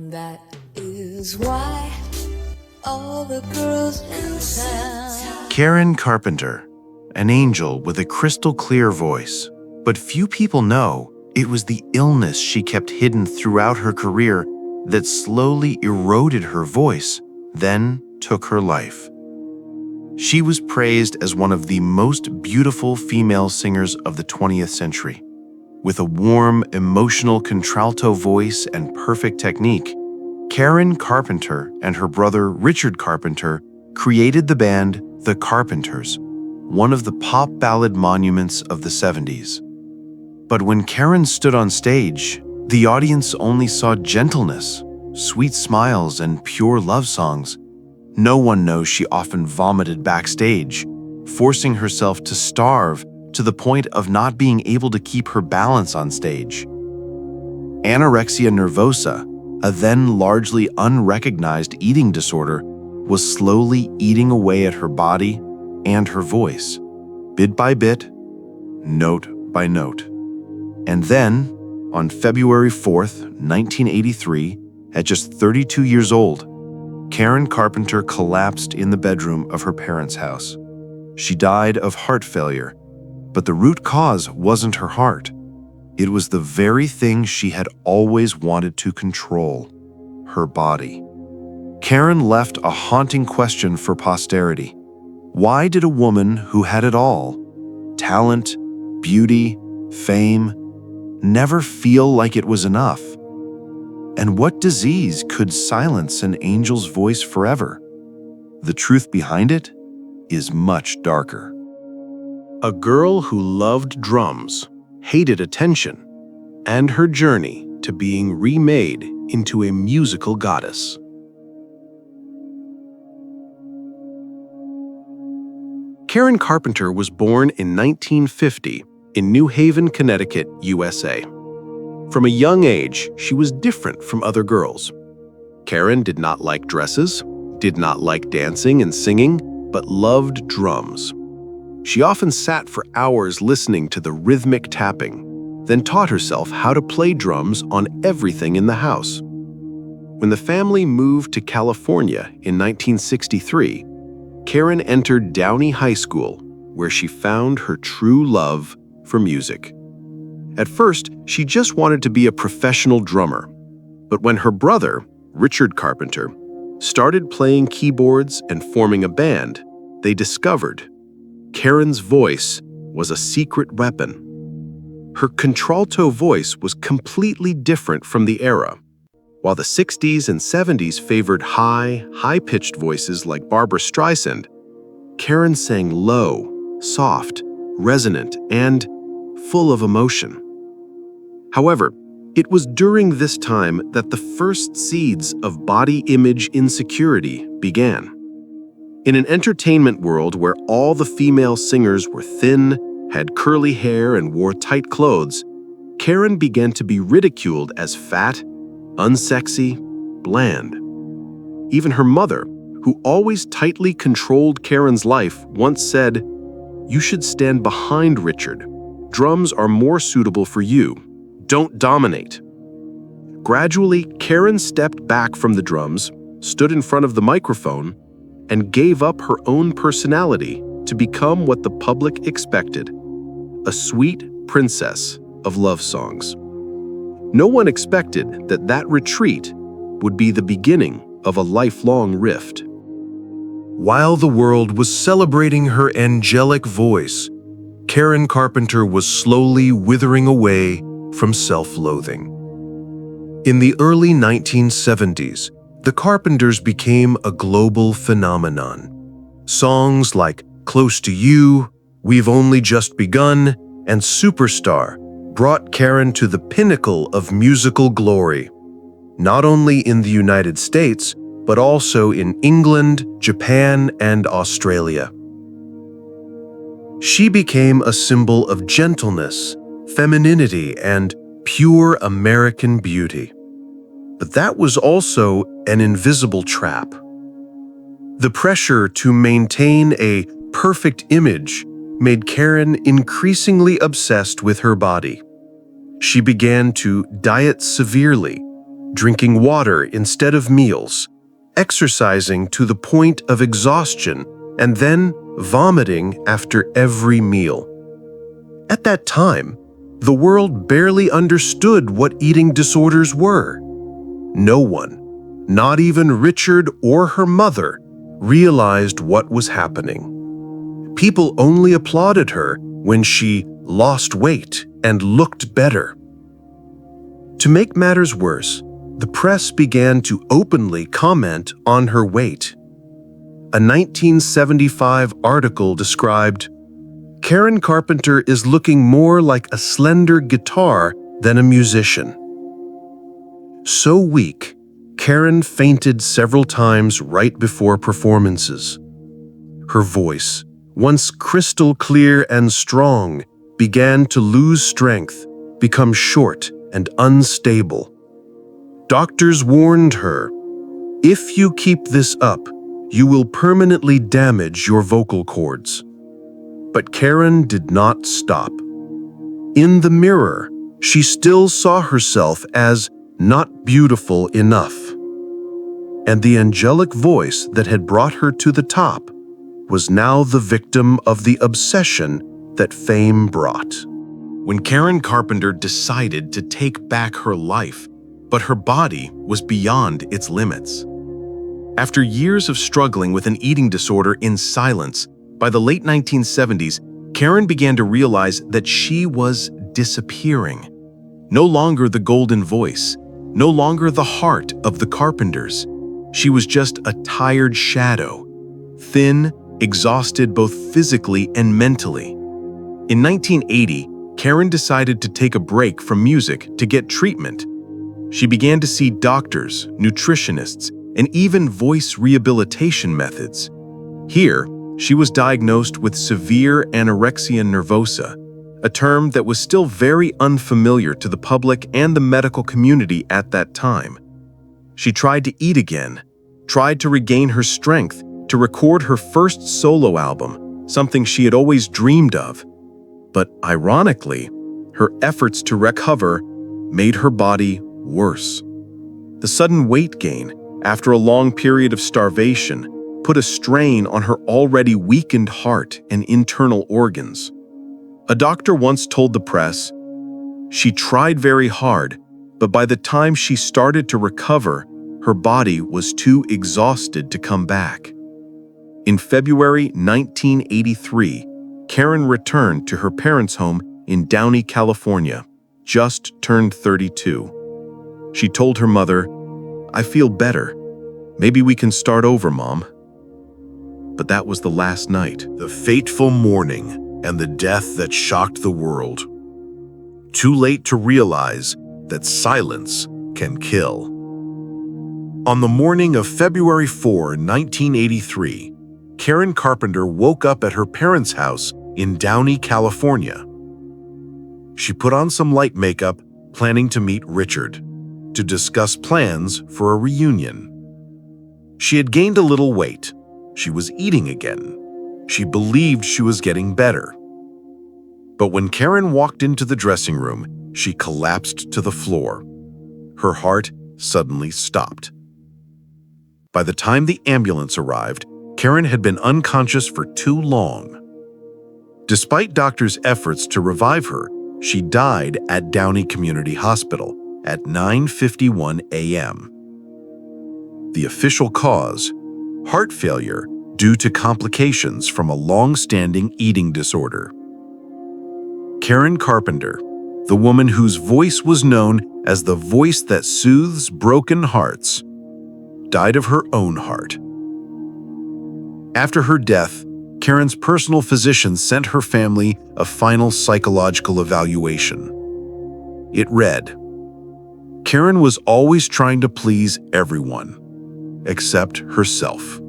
That is why all the girls in town. Karen Carpenter, an angel with a crystal-clear voice. But few people know it was the illness she kept hidden throughout her career that slowly eroded her voice, then took her life. She was praised as one of the most beautiful female singers of the 20th century. With a warm, emotional contralto voice and perfect technique, Karen Carpenter and her brother Richard Carpenter created the band The Carpenters, one of the pop ballad monuments of the 70s. But when Karen stood on stage, the audience only saw gentleness, sweet smiles, and pure love songs. No one knows she often vomited backstage, forcing herself to starve to the point of not being able to keep her balance on stage. Anorexia nervosa, a then largely unrecognized eating disorder, was slowly eating away at her body and her voice, bit by bit, note by note. And then, on February 4th, 1983, at just 32 years old, Karen Carpenter collapsed in the bedroom of her parents' house. She died of heart failure, but the root cause wasn't her heart. It was the very thing she had always wanted to control, her body. Karen left a haunting question for posterity. Why did a woman who had it all, talent, beauty, fame, never feel like it was enough? And what disease could silence an angel's voice forever? The truth behind it is much darker. A girl who loved drums, hated attention, and her journey to being remade into a musical goddess. Karen Carpenter was born in 1950 in New Haven, Connecticut, USA. From a young age, she was different from other girls. Karen did not like dresses, did not like dancing and singing, but loved drums. She often sat for hours listening to the rhythmic tapping, then taught herself how to play drums on everything in the house. When the family moved to California in 1963, Karen entered Downey High School, where she found her true love for music. At first, she just wanted to be a professional drummer. But when her brother, Richard Carpenter, started playing keyboards and forming a band, they discovered Karen's voice was a secret weapon. Her contralto voice was completely different from the era. While the 60s and 70s favored high-pitched voices like Barbra Streisand, Karen sang low, soft, resonant, and full of emotion. However, it was during this time that the first seeds of body image insecurity began. In an entertainment world where all the female singers were thin, had curly hair, and wore tight clothes, Karen began to be ridiculed as fat, unsexy, bland. Even her mother, who always tightly controlled Karen's life, once said, "You should stand behind Richard. Drums are more suitable for you. Don't dominate." Gradually, Karen stepped back from the drums, stood in front of the microphone, and gave up her own personality to become what the public expected, a sweet princess of love songs. No one expected that that retreat would be the beginning of a lifelong rift. While the world was celebrating her angelic voice, Karen Carpenter was slowly withering away from self-loathing. In the early 1970s, the Carpenters became a global phenomenon. Songs like Close to You, We've Only Just Begun, and Superstar brought Karen to the pinnacle of musical glory, not only in the United States, but also in England, Japan, and Australia. She became a symbol of gentleness, femininity, and pure American beauty. But that was also an invisible trap. The pressure to maintain a perfect image made Karen increasingly obsessed with her body. She began to diet severely, drinking water instead of meals, exercising to the point of exhaustion, and then vomiting after every meal. At that time, the world barely understood what eating disorders were. No one, not even Richard or her mother, realized what was happening. People only applauded her when she lost weight and looked better. To make matters worse, the press began to openly comment on her weight. A 1975 article described, "Karen Carpenter is looking more like a slender guitar than a musician." So weak, Karen fainted several times right before performances. Her voice, once crystal clear and strong, began to lose strength, become short and unstable. Doctors warned her, "If you keep this up, you will permanently damage your vocal cords." But Karen did not stop. In the mirror, she still saw herself as not beautiful enough. And the angelic voice that had brought her to the top was now the victim of the obsession that fame brought. When Karen Carpenter decided to take back her life, but her body was beyond its limits. After years of struggling with an eating disorder in silence, by the late 1970s, Karen began to realize that she was disappearing. No longer the golden voice, no longer the heart of the Carpenters. She was just a tired shadow, thin, exhausted both physically and mentally. In 1980, Karen decided to take a break from music to get treatment. She began to see doctors, nutritionists, and even voice rehabilitation methods. Here, she was diagnosed with severe anorexia nervosa, a term that was still very unfamiliar to the public and the medical community at that time. She tried to eat again, tried to regain her strength to record her first solo album, something she had always dreamed of. But ironically, her efforts to recover made her body worse. The sudden weight gain, after a long period of starvation, put a strain on her already weakened heart and internal organs. A doctor once told the press, "She tried very hard, but by the time she started to recover, her body was too exhausted to come back." In February 1983, Karen returned to her parents' home in Downey, California, just turned 32. She told her mother, "I feel better. Maybe we can start over, Mom." But that was the last night. The fateful morning and the death that shocked the world. Too late to realize that silence can kill. On the morning of February 4, 1983, Karen Carpenter woke up at her parents' house in Downey, California. She put on some light makeup, planning to meet Richard, to discuss plans for a reunion. She had gained a little weight. She was eating again. She believed she was getting better. But when Karen walked into the dressing room, she collapsed to the floor. Her heart suddenly stopped. By the time the ambulance arrived, Karen had been unconscious for too long. Despite doctors' efforts to revive her, she died at Downey Community Hospital at 9:51 a.m. The official cause: heart failure due to complications from a long-standing eating disorder. Karen Carpenter, the woman whose voice was known as the voice that soothes broken hearts, died of her own heart. After her death, Karen's personal physician sent her family a final psychological evaluation. It read, "Karen was always trying to please everyone, except herself.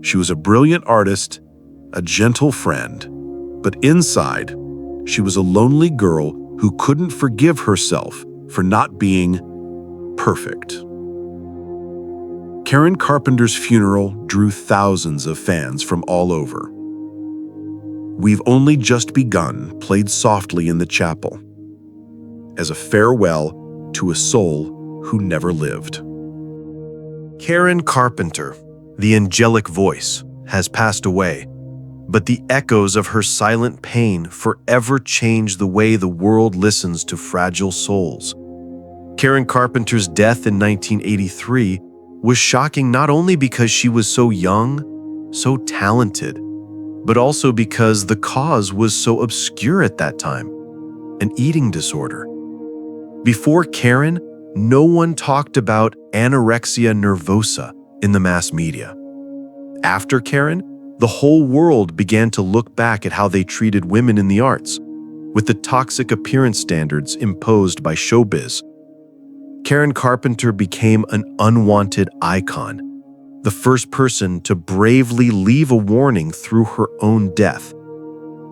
She was a brilliant artist, a gentle friend, but inside, she was a lonely girl who couldn't forgive herself for not being perfect." Karen Carpenter's funeral drew thousands of fans from all over. "We've Only Just Begun" played softly in the chapel, as a farewell to a soul who never lived. Karen Carpenter, the angelic voice, has passed away, but the echoes of her silent pain forever change the way the world listens to fragile souls. Karen Carpenter's death in 1983 was shocking not only because she was so young, so talented, but also because the cause was so obscure at that time, an eating disorder. Before Karen, no one talked about anorexia nervosa in the mass media. After Karen, the whole world began to look back at how they treated women in the arts, with the toxic appearance standards imposed by showbiz. Karen Carpenter became an unwanted icon, the first person to bravely leave a warning through her own death.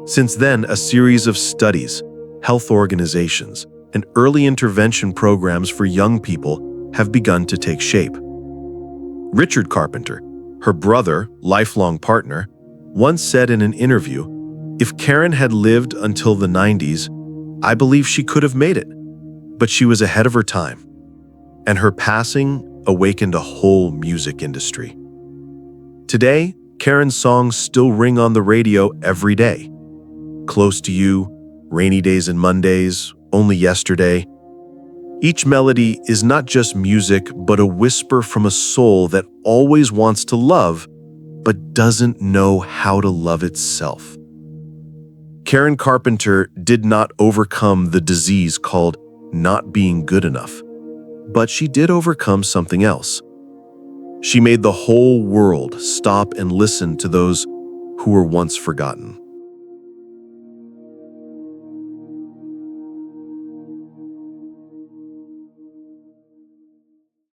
Since then, a series of studies, health organizations, and early intervention programs for young people have begun to take shape. Richard Carpenter, her brother, lifelong partner, once said in an interview, "If Karen had lived until the 90s, I believe she could have made it, but she was ahead of her time." And her passing awakened a whole music industry. Today, Karen's songs still ring on the radio every day. Close to You, Rainy Days and Mondays, Only Yesterday. Each melody is not just music, but a whisper from a soul that always wants to love, but doesn't know how to love itself. Karen Carpenter did not overcome the disease called not being good enough, but she did overcome something else. She made the whole world stop and listen to those who were once forgotten.